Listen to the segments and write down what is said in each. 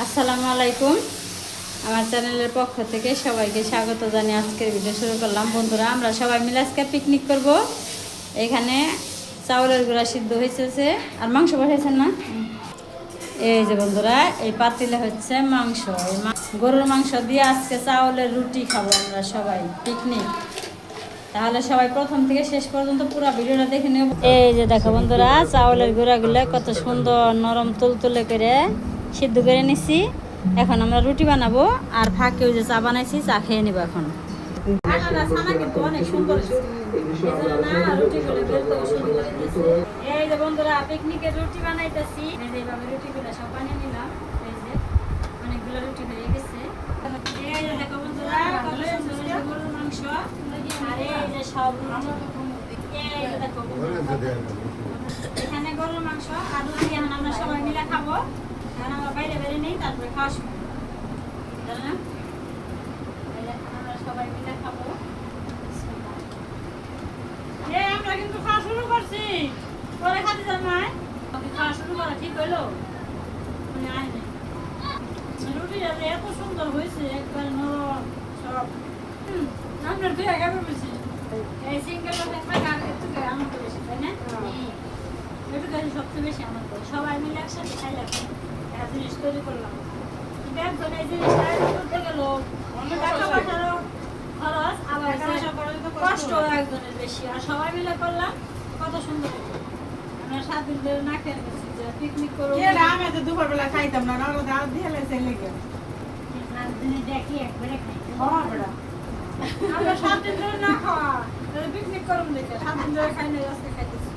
আসসালামু আলাইকুম। আমার চ্যানেলের পক্ষ থেকে সবাইকে স্বাগত জানিয়ে আজকের ভিডিও শুরু করলাম। বন্ধুরা, আমরা সবাই মিলে আজকে পিকনিক করব। এখানে চাউলের গুঁড়া সিদ্ধ হয়েছে আর মাংস বসাইছেন না? এই যে বন্ধুরা, এই পাতিলে হচ্ছে মাংস। এই গরুর মাংস দিয়ে আজকে চাউলের রুটি খাবো আমরা সবাই, পিকনিক। তাহলে সবাই প্রথম থেকে শেষ পর্যন্ত পুরো ভিডিওটা দেখে নেব। এই যে দেখো বন্ধুরা, চাউলের গুঁড়াগুলো কত সুন্দর নরম তুলতুলে করে সিদ্ধ করে নিছি। এখন আমরা রুটি বানাবো আর ফাঁকেও যে চা বানাইছি, চা খেয়ে নিব এখন। এই যে বন্ধুরা, পিকনিকের রুটি বানাইতেছি। এইভাবে রুটিগুলো সব বানিয়ে নিলাম। এই যে অনেকগুলো রুটি হয়ে গেছে। এই যে দেখো বন্ধুরা, কত সুন্দর গরুর মাংস আর এই যে সব রুটি। এই যে দেখো এখানে গরুর মাংস আর রুটি এখন আমরা সবাই মিলে খাবো। এখন আমরা বাইরে বেরিয়ে নেই, তারপরে খাওয়া শুরু না। আমরা সবাই মিলে খাবো। আমরা কিন্তু খাওয়া শুরু করছি, পরে খাতে যান না। খাওয়া শুরু করা ঠিক হইলো? রুটিটা এত সুন্দর হয়েছে, একবার নরম সব। আপনার দুই আগে বেশি এই সিঙ্গেল আনন্দ বেশি, তাই না? একটু কাছে সবচেয়ে বেশি আনন্দ। সবাই মিলে একসাথে খাইলাম, একটা জিনিস তৈরি করলাম। একজন এই জিনিসটা করতে গেল টাকা পয়সারও খরচ, আবার কষ্ট একজনের বেশি। আর সবাই মিলে করলাম, কত সুন্দর। আমরা 7 দিন ধরে না খেয়ে গেছি যে পিকনিক করবো। আমি তো দুপুরবেলা খাইতাম না, দিয়ে লেগে দেখি একবারে খাই। আমরা 7 দিন ধরে না খাওয়া পিকনিক করুন দেখে 7 দিন ধরে খাই না, আজকে খাইতেছি।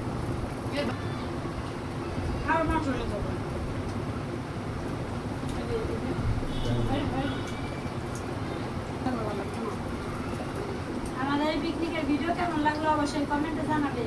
আর মাংস হয়ে যাবে। আমাদের এই পিকনিকের ভিডিও কেমন লাগলো অবশ্যই কমেন্টে জানাবে।